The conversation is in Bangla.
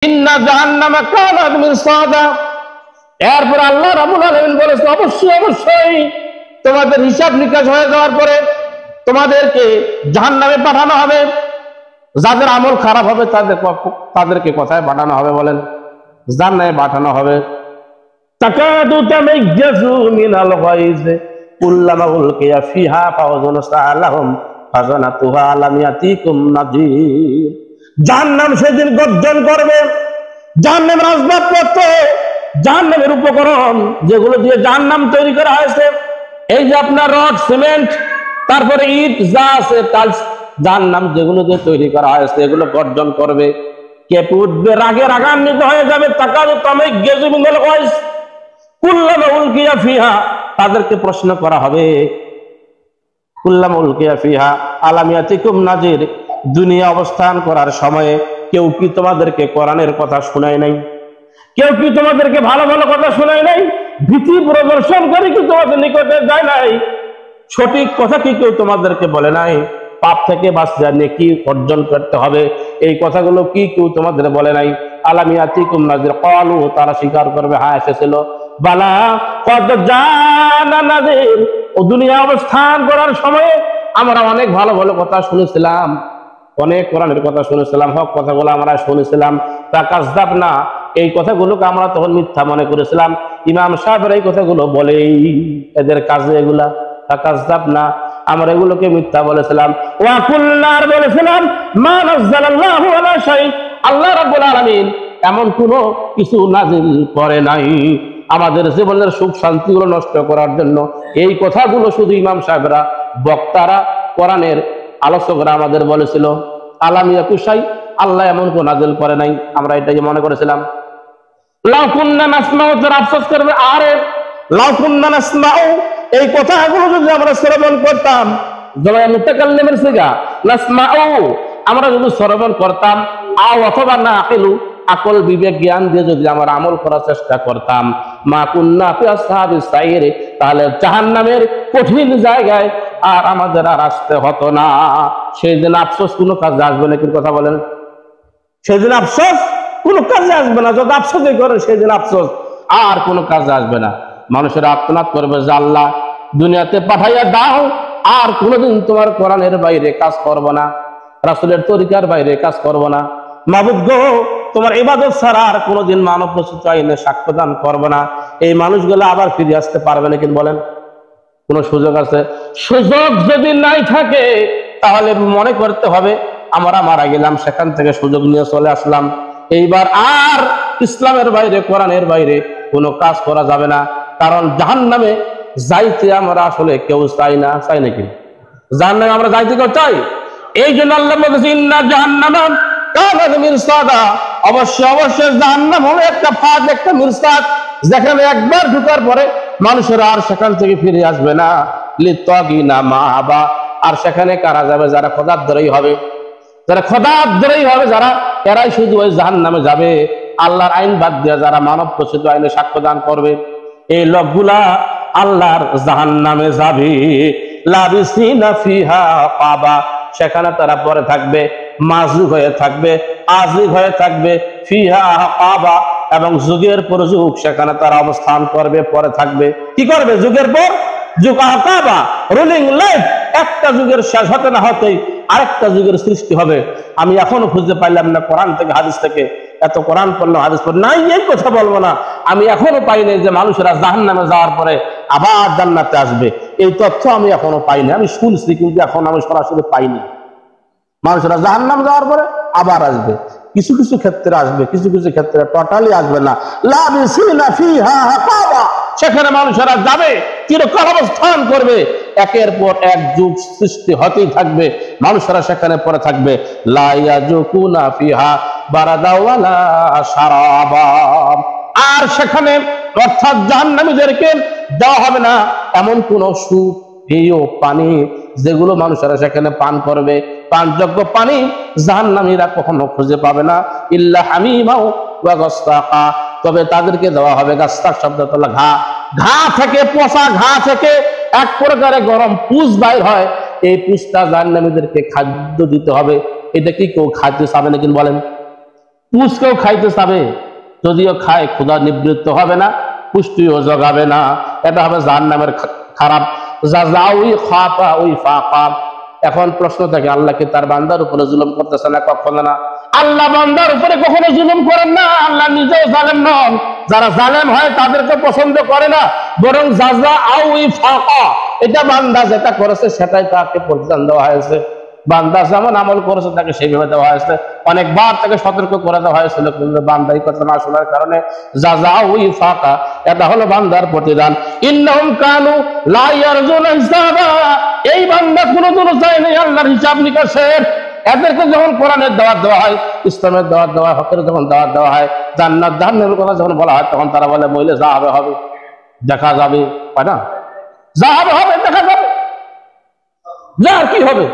ইন্না জাহান্নামা কানাত মিরসাদা। এরপর আল্লাহ রাব্বুল আলামিন বলেছেন অবশ্যই তোমাদের হিসাব নিকাশ হয়ে যাওয়ার পরে তোমাদেরকে জাহান্নামে পাঠানো হবে। যাদের আমল খারাপ হবে তাদেরকে কোথায় পাঠানো হবে বলেন? জান্নাতে পাঠানো হবে। তাকাদু তামাইয়াজু মিনাল গায়জ কুল্লামা উলকিয়া ফিহা ফাওজুন সালাহুম ফাজানাতুহা লাম ইয়াতিকুম নাযীর। জাহান্নাম সেদিন গর্জন করবে। জাহান্নামের আসবাবপত্র, জাহান্নামের উপকরণ যেগুলো দিয়ে জাহান্নাম তৈরি করা হয়েছে, এই যে আপনার রড, সিমেন্ট, তারপরে ইট যা আছে, টাইলস, জাহান্নাম যেগুলো দিয়ে তৈরি করা হয়েছে এগুলো গর্জন করবে, কেঁপে উঠবে, রাগে রাগান্বিত হয়ে যাবে। তাকাদু তামাইয়াজু মিনাল গায়জ কুল্লামা উলকিয়া ফিহা, তাদেরকে প্রশ্ন করা হবে কুল্লামা উলকিয়া ফিহা আলাম ইয়াতিকুম নাযীর, দুনিয়া অবস্থান করার সময়ে কেউ কি তোমাদেরকে কোরআনের কথা শোনায় নাই? কেউ কি তোমাদেরকে ভালো ভালো কথা শোনায় নাই? ভীতি প্রদর্শন করে কি তোমাদের নিকটে যায় নাই? সঠিক কথা কি কেউ তোমাদেরকে বলে নাই? পাপ থেকে বাঁচতে নেকি অর্জন করতে হবে, এই কথাগুলো কি কেউ তোমাদের বলে নাই? আলাম ইয়াতিকুম নাযীর ক্বালু, তারা স্বীকার করবে হ্যাঁ এসেছিল। বালা কদ জানা নাযীর, ও দুনিয়া অবস্থান করার সময়ে আমরা অনেক ভালো ভালো কথা শুনেছিলাম, অনেক কোরআনের কথা শুনেছিলাম, হক কথাগুলো আমরা শুনেছিলাম। ফাকাযযাবনা, এই কথাগুলোকে আমরা তখন মিথ্যা মনে করেছিলাম। ইমাম সাহেবের এই কথাগুলো বলেই এদের কাজে এগুলা। ফাকাযযাবনা, আমরা এগুলোকে মিথ্যা বলেছিলাম। ওয়া কুল্লার বলেছিলাম মা নাযালাল্লাহু আলা শাই, আল্লাহ রাব্বুল আলামিন এমন কোনো কিছু নাজিল করে নাই আমাদের জীবনের সুখ শান্তিগুলো নষ্ট করার জন্য। এই কথাগুলো শুধু ইমাম সাহেবরা, বক্তারা, কোরআনের আলোচকরা আমাদের বলেছিল। আলাম ইয়াকু শাই, আল্লাহ এমন কোন নাজিল করে নাই, আমরা এটাই মনে করেছিলাম। লাউ কুন্না নাসমাউ, যারা আফসোস করবে, আরে লাউ কুন্না নাসমাউ, এই কথাগুলো যদি আমরা শ্রবণ করতাম, জমায়ে মুতাকাল্লিমের সিগা নাসমাউ, আমরা যদি শ্রবণ করতাম, আও অথবা না আকিলু, আকল বিবেক জ্ঞান দিয়ে যদি আমরা আমল করার চেষ্টা করতাম, মা কুন্না ফি আসহাবিস সাইর, তাহলে জাহান্নামের কঠিন জায়গায় আর আমাদের আর আসতে হতো না। সেই দিন আফসোস কোনো কাজে আসবে না, কি কথা বলেন? সেই দিন আফসোস কোনো কাজে আসবে না। যত আফসোসই করেন সেই দিন আফসোস আর কোনো কাজে আসবে না। মানুষের আর্তনাদ করবে যে আল্লাহ দুনিয়াতে পাঠাইয়া দাও, আর কোনোদিন তোমার কোরআনের বাইরে কাজ করব না, রাসূলের তরিকার বাইরে কাজ করব না। মাবুদ গো, তোমার ইবাদত ছাড়া আর কোনোদিন মানব রচিত আইনে সাক্ষ্যদান করব না। এই মানুষগুলো আবার ফিরে আসতে পারবে না, কিন্তু বলেন কোন সুযোগ আছে? সুযোগ যদি নাই থাকে তাহলে মনে করতে হবে আমরা মারা গেলাম, সেখান থেকে সুযোগ নিয়ে চলে আসলাম, এইবার আর ইসলামের বাইরে, কোরআনের বাইরে কোনো কাজ করা যাবে না। কারণ জাহান্নামে যাইতে আমরা আসলে কেউ চাই না, চাই নাকি? জাহান্নামে আমরা যাইতে কেউ চাই? এই জন্য আল্লাহ বলেছে ইন্না জাহান্নামা কানাত মিরসাদা, অবশ্যই জাহান্নাম হলো একটা ফাঁদ, একটা মিরসাদ, যেখানে একবার ঢোকার পরে মানুষেরা আর সেখান থেকে ফিরে আসবে না। লিত্তাগিনা মাআবা, আর সেখানে কারা যাবে? যারা খোদাদ্দরই হবে, যারা খোদাদ্দরই হবে, যারা এরাই শুধু ওই জাহান্নামে যাবে। আল্লাহর আইন বাদ দিয়ে যারা মানব রচিত আইনে সাক্ষ্যদান করবে, এই লোকগুলা আল্লাহর জাহান্নামে যাবে। লাবিসিনা ফিহা আকাবা, সেখানে তারা পরে থাকবে, মাজুক হয়ে থাকবে, আজিক হয়ে থাকবে। ফিহা আকাবা, এবং যুগের পর যুগ সেখানে তারা অবস্থান করবে, পরে থাকবে। কি করবে? যুগের পর যুগ, আকাবা, রুলিং লাইফ। একটা যুগের শেষ হতে না হতেই আরেকটা যুগের সৃষ্টি হবে। আমি এখনো খুঁজে পাইলাম না কোরআন থেকে, হাদিস থেকে, এত কোরআন পড়লাম, হাদিস পড়লাম, নাই এই কথা বলবো না, আমি এখনো পাইনি যে মানুষেরা জাহান্নামে যাওয়ার পরে আবার জান্নাতে আসবে। এই তথ্য আমি এখনো পাইনি। আমি শুনছি কিন্তু এখন আমি সরাসরি পাইনি। মানুষেরা জাহান্নামে যাওয়ার পরে আবার আসবে, কিছু কিছু ক্ষেত্রে আসবে, কিছু কিছু ক্ষেত্রে টোটালি আসবে না। লাবিসিনা ফিহা আকাবা, সেখানে মানুষেরা যাবে, চিরকাল অবস্থান করবে, একের পর এক যুগ সৃষ্টি হতেই থাকবে, মানুষেরা সেখানে পড়ে থাকবে। লা ইয়াজুকুনা ফিহা বারাদা ওয়ালা শারাবা, আর সেখানে অর্থাৎ জাহান্নামীদেরকে দেওয়া হবে না এমন কোন সুখ, পেয় পানি যেগুলো মানুষেরা সেখানে পান করবে। পানযোগ্য পানি জাহান্নামীরা কখনো খুঁজে পাবে না। ইল্লা হামিমাও ওয়া গাসসাকা, তবে তাদেরকে দেওয়া হবে গাসসাক শব্দ হলো ঘা, ঘা থেকে, পচা ঘা থেকে এক প্রকারে গরম পুষ বাইর হয়, এই পুষটা জাহান্নামীদেরকে খাদ্য দিতে হবে। এটা কি কেউ খাদ্য চাবে না? কিন্তু বলেন পুষকেও খাইতে চাবে, যদিও খায় ক্ষুধা নিবৃত্ত হবে না, পুষ্টিও জগাবে না। এটা হবে জাহান্নামের খারাপ জাযাউই খাফা ওই ফাকা। এখন প্রশ্ন থাকে, আল্লাহ কি তার বান্দার উপরে জুলুম করতেছে না? কখনো না। আল্লাহ বান্দার উপরে কখনো জুলুম করেন না। আল্লাহ নিজেও জালেম নন। যারা জালেম হয় তাদেরকে পছন্দ করে না, বরং জাযাউই ফাকা, এটা বান্দা যেটা করেছে সেটাই তাকে প্রতিদান দেওয়া হয়েছে। বান্দা যেমন আমল করেছে তাকে সেইভাবে দেওয়া হয়েছে। অনেকবার তাকে সতর্ক করে দেওয়া হয়েছিল, কিন্তু বান্দাই কথা না শোনার কারণে জাযাউই ফাকা, এটা হলো বান্দার প্রতিদান। ইন্নাহুম কানু লা ইয়ারজুনা হিসাবা, এই বান্দা কোনোদিনও চায়নি আল্লাহর হিসাব নিকাশের। এদেরকে যখন কোরআনের দাওয়াত দেওয়া হয়, ইসলামের দাওয়াত দেওয়া হয়, হকের যখন দাওয়াত দেওয়া হয়, জান্নাত জাহান্নামের কথা যখন বলা হয়, তখন তারা বলে মইলে যা হবে হবে, দেখা যাবে, তাই না? যা হবে হবে, দেখা যাবে, যা আর কি হবে।